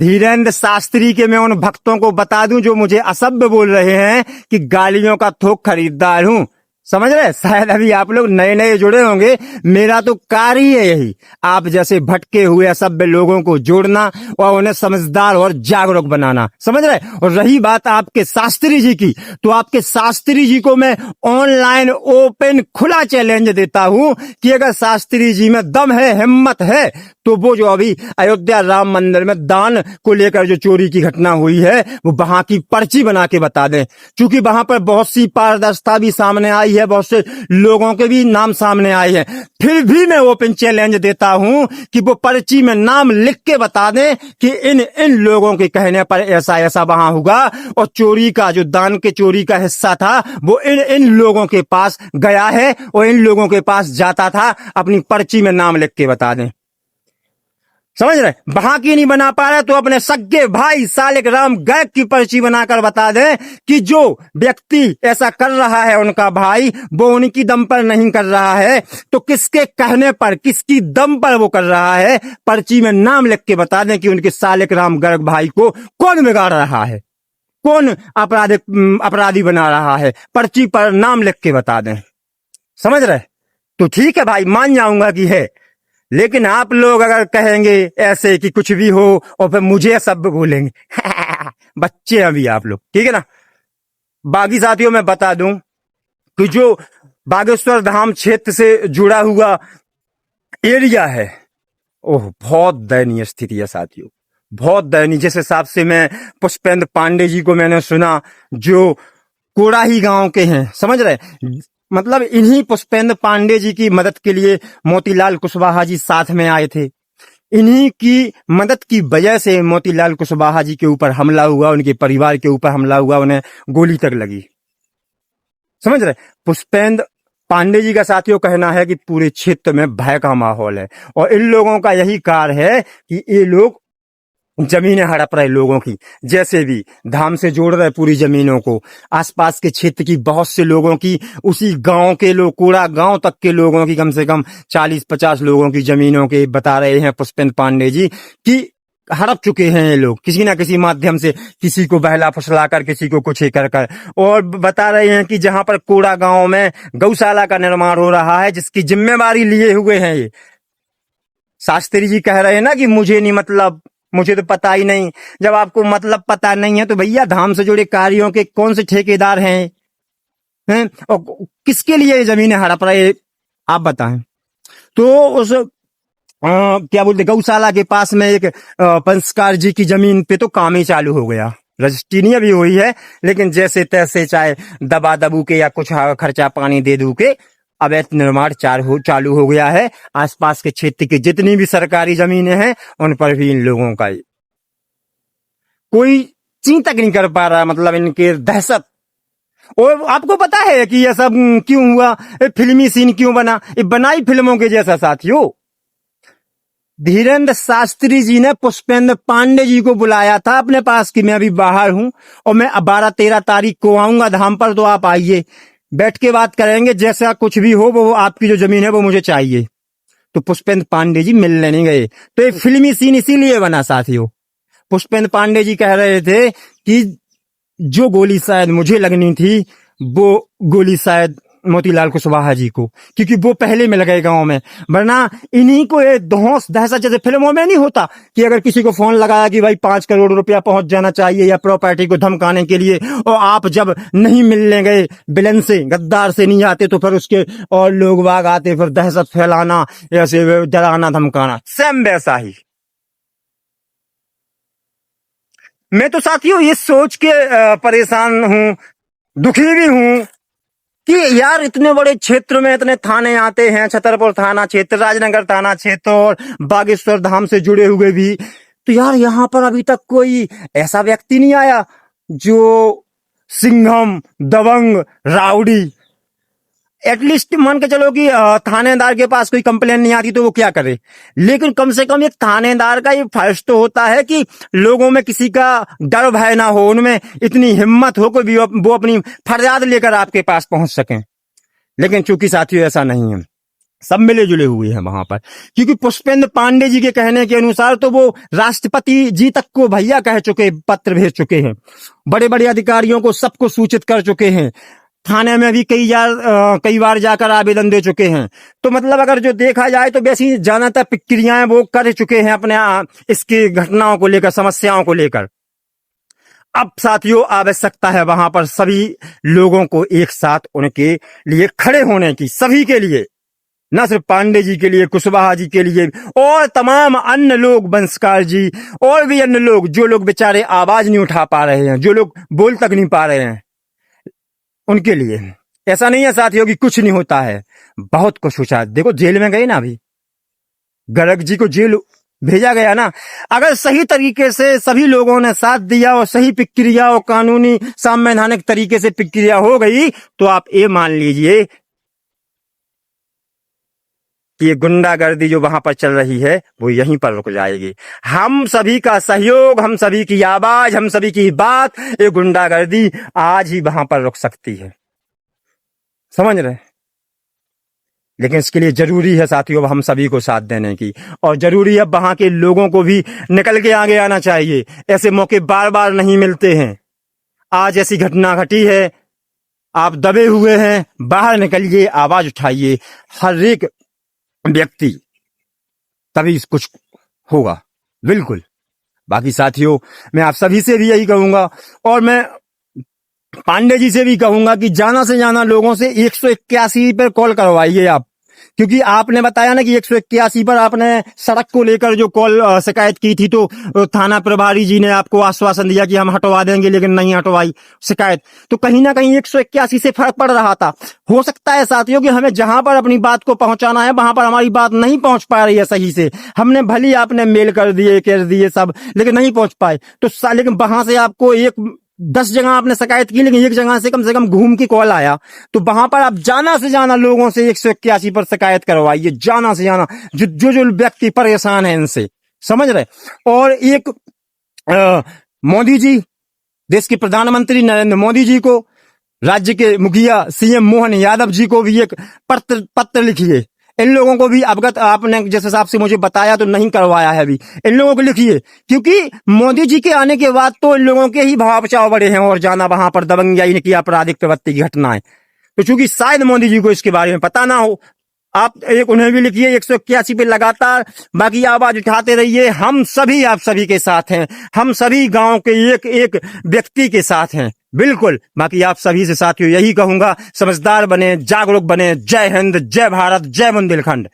धीरेन्द्र शास्त्री के मैं उन भक्तों को बता दूं जो मुझे असभ्य बोल रहे हैं कि गालियों का थोक खरीदार हूं। समझ रहे? शायद अभी आप लोग नए नए जुड़े होंगे। मेरा तो कार्य ही है यही, आप जैसे भटके हुए असभ्य लोगों को जोड़ना और उन्हें समझदार और जागरूक बनाना। समझ रहे? और रही बात आपके शास्त्री जी की, तो आपके शास्त्री जी को मैं ऑनलाइन ओपन खुला चैलेंज देता हूं कि अगर शास्त्री जी में दम है, हिम्मत है, तो वो जो अभी अयोध्या राम मंदिर में दान को लेकर जो चोरी की घटना हुई है, वो वहां की पर्ची बना के बता दें। क्योंकि वहां पर बहुत सी पारदर्शिता भी सामने आई है, बहुत से लोगों के भी नाम सामने आए हैं। फिर भी मैं ओपन चैलेंज देता हूं कि वो पर्ची में नाम लिख के बता दें कि इन लोगों के कहने पर ऐसा ऐसा वहां होगा, और चोरी का जो दान के चोरी का हिस्सा था वो इन लोगों के पास गया है और इन लोगों के पास जाता था। अपनी पर्ची में नाम लिख के बता दें। समझ रहे? वहां की नहीं बना पा रहे तो अपने सगे भाई सालिक राम गायक की पर्ची बनाकर बता दें कि जो व्यक्ति ऐसा कर रहा है उनका भाई, वो उनकी दम पर नहीं कर रहा है, तो किसके कहने पर, किसकी दम पर वो कर रहा है। पर्ची में नाम लिख के बता दें कि उनके सालिक राम गर्ग भाई को कौन बिगाड़ रहा है, कौन अपराधी बना रहा है। पर्ची पर नाम लिख के बता दें। समझ रहे? तो ठीक है भाई, मान जाऊंगा कि है। लेकिन आप लोग अगर कहेंगे ऐसे कि कुछ भी हो और फिर मुझे सब बोलेंगे बच्चे अभी आप लोग, ठीक है ना। बाकी साथियों मैं बता दूं कि जो बागेश्वर धाम क्षेत्र से जुड़ा हुआ एरिया है, ओह बहुत दयनीय स्थिति है साथियों, बहुत दयनीय। जिस हिसाब से मैं पुष्पेंद्र पांडे जी को मैंने सुना, जो कोड़ाही गांव के हैं, समझ रहे, मतलब इन्हीं पुष्पेंद्र पांडे जी की मदद के लिए मोतीलाल कुशवाहा जी साथ में आए थे। इन्हीं की मदद की वजह से मोतीलाल कुशवाहा जी के ऊपर हमला हुआ, उनके परिवार के ऊपर हमला हुआ, उन्हें गोली तक लगी। समझ रहे? पुष्पेंद्र पांडे जी का साथियों कहना है कि पूरे क्षेत्र में भय का माहौल है, और इन लोगों का यही कार्य है कि ये लोग जमीनें हड़प रहे लोगों की, जैसे भी धाम से जोड़ रहे पूरी जमीनों को। आसपास के क्षेत्र की बहुत से लोगों की, उसी गांव के लोग, कोड़ा गांव तक के लोगों की, कम से कम 40-50 लोगों की जमीनों के बता रहे हैं पुष्पेंद्र पांडे जी कि हड़प चुके हैं ये लोग किसी ना किसी माध्यम से, किसी को बहला फुसला कर, किसी को कुछ कर कर। और बता रहे हैं कि जहां पर कोड़ा गांव में गौशाला का निर्माण हो रहा है, जिसकी जिम्मेवारी लिए हुए हैं ये शास्त्री जी। कह रहे हैं ना कि मुझे नहीं मतलब, मुझे तो पता ही नहीं। जब आपको मतलब पता नहीं है तो भैया धाम से जुड़े कार्यों के कौन से ठेकेदार हैं और किसके लिए ये जमीनें हड़प रहे, आप बताएं। तो उस क्या बोलते गौशाला के पास में एक पंचकार जी की जमीन पे तो काम ही चालू हो गया। रजिस्ट्री नहीं अभी हुई है, लेकिन जैसे तैसे चाहे दबा दबू के या कुछ खर्चा पानी दे दू के अवैध निर्माण चालू हो गया है। आसपास के क्षेत्र की जितनी भी सरकारी जमीनें हैं उन पर भी इन लोगों का कोई चिंता नहीं कर पा रहा, मतलब इनके दहशत। और आपको पता है कि यह सब क्यों हुआ, फिल्मी सीन क्यों बना, ये बनाई फिल्मों के जैसा साथियों। धीरेन्द्र शास्त्री जी ने पुष्पेंद्र पांडे जी को बुलाया था अपने पास कि मैं अभी बाहर हूं और मैं 12-13 तारीख को आऊंगा धाम पर, तो आप आइए, बैठ के बात करेंगे, जैसा कुछ भी हो वो आपकी जो जमीन है वो मुझे चाहिए। तो पुष्पेंद्र पांडे जी मिलने नहीं गए। तो एक फिल्मी सीन इसीलिए बना साथियों। पुष्पेंद्र पांडे जी कह रहे थे कि जो गोली शायद मुझे लगनी थी वो गोली शायद मोतीलाल कुशवाहा जी को, क्योंकि वो पहले मिल गए गांव में। वरना इन्हीं को ये धौंस दहशत जैसे फिल्मों में नहीं होता कि अगर किसी को फोन लगाया कि भाई 5 करोड़ रुपया पहुंच जाना चाहिए या प्रॉपर्टी को धमकाने के लिए, और आप जब नहीं मिलने गए, विलन से, गद्दार से नहीं आते, तो फिर उसके और लोग बाग आते, फिर दहशत फैलाना, ऐसे डराना धमकाना, सेम वैसा ही। मैं तो साथियों ये सोच के परेशान हूं, दुखी भी हूं कि यार इतने बड़े क्षेत्र में इतने थाने आते हैं, छतरपुर थाना क्षेत्र, राजनगर थाना क्षेत्र और बागेश्वर धाम से जुड़े हुए भी, तो यार यहाँ पर अभी तक कोई ऐसा व्यक्ति नहीं आया जो सिंघम, दबंग, राउडी, एटलीस्ट मान के चलो कि थानेदार के पास कोई कंप्लेन नहीं आती तो वो क्या करे, लेकिन कम से कम एक थानेदार का ये फर्ज तो होता है कि लोगों में किसी का डर भय ना हो, उनमें इतनी हिम्मत हो कि वो अपनी फरियाद लेकर आपके पास पहुंच सकें। लेकिन चूंकि साथियों ऐसा नहीं है, सब मिले जुले हुए हैं वहां पर, क्योंकि पुष्पेंद्र पांडे जी के कहने के अनुसार तो वो राष्ट्रपति जी तक को भैया कह चुके, पत्र भेज चुके हैं, बड़े बड़े अधिकारियों को सबको सूचित कर चुके हैं, थाने में भी कई बार जाकर आवेदन दे चुके हैं। तो मतलब अगर जो देखा जाए तो वैसी ज्यादातर प्रक्रियाएं वो कर चुके हैं अपने इसकी घटनाओं को लेकर, समस्याओं को लेकर। अब साथियों आवश्यकता है वहां पर सभी लोगों को एक साथ उनके लिए खड़े होने की, सभी के लिए, न सिर्फ पांडे जी के लिए, कुशवाहा जी के लिए, और तमाम अन्य लोग, बंसकार जी और भी अन्य लोग, जो लोग बेचारे आवाज नहीं उठा पा रहे हैं, जो लोग बोल तक नहीं पा रहे हैं, उनके लिए। ऐसा नहीं है साथियों कि कुछ नहीं होता है, बहुत कुछ होता। देखो जेल में गए ना, अभी गर्ग जी को जेल भेजा गया ना। अगर सही तरीके से सभी लोगों ने साथ दिया और सही प्रक्रिया और कानूनी संवैधानिक तरीके से प्रक्रिया हो गई तो आप ये मान लीजिए कि ये गुंडागर्दी जो वहां पर चल रही है वो यहीं पर रुक जाएगी। हम सभी का सहयोग, हम सभी की आवाज, हम सभी की बात, ये गुंडागर्दी आज ही वहां पर रुक सकती है, समझ रहे। लेकिन इसके लिए जरूरी है साथियों हम सभी को साथ देने की, और जरूरी है वहां के लोगों को भी निकल के आगे आना चाहिए। ऐसे मौके बार बार नहीं मिलते हैं। आज ऐसी घटना घटी है, आप दबे हुए हैं, बाहर निकलिए, आवाज उठाइए, हर एक व्यक्ति, तभी कुछ होगा। बिल्कुल। बाकी साथियों मैं आप सभी से भी यही कहूंगा, और मैं पांडे जी से भी कहूंगा कि ज्यादा से ज्यादा लोगों से 181 पर कॉल करवाइए आप, क्योंकि आपने बताया ना कि 181 पर आपने सड़क को लेकर जो कॉल शिकायत की थी, तो थाना प्रभारी जी ने आपको आश्वासन दिया कि हम हटवा देंगे, लेकिन नहीं हटवाई शिकायत। तो कहीं ना कहीं 181 से फर्क पड़ रहा था। हो सकता है साथियों कि हमें जहां पर अपनी बात को पहुंचाना है वहां पर हमारी बात नहीं पहुंच पा रही है सही से। हमने भली आपने मेल कर दिए सब, लेकिन नहीं पहुंच पाए। तो लेकिन वहां से आपको 10 जगह आपने शिकायत की, लेकिन एक जगह से कम घूम के कॉल आया। तो वहां पर आप जाना से जाना लोगों से 181 पर शिकायत करवाइए, जाना से जाना, जो व्यक्ति परेशान है इनसे, समझ रहे। और एक मोदी जी, देश के प्रधानमंत्री नरेंद्र मोदी जी को, राज्य के मुखिया सीएम मोहन यादव जी को भी एक पत्र लिखिए। इन लोगों को भी अवगत, आपने जिस हिसाब से मुझे बताया तो नहीं करवाया है अभी, इन लोगों को लिखिए, क्योंकि मोदी जी के आने के बाद तो इन लोगों के ही भाव बचाव बढ़े हैं, और जाना वहां पर दबंगई की, आपराधिक प्रवृत्ति की घटनाएं। तो चूंकि शायद मोदी जी को इसके बारे में पता ना हो, आप उन्हें भी लिखिए 181 पे लगातार, बाकी आवाज उठाते रहिए। हम सभी आप सभी के साथ हैं, हम सभी गांव के एक एक व्यक्ति के साथ हैं, बिल्कुल। बाकी आप सभी से साथियों यही कहूंगा, समझदार बने, जागरूक बने। जय हिंद, जय भारत, जय बुंदेलखंड।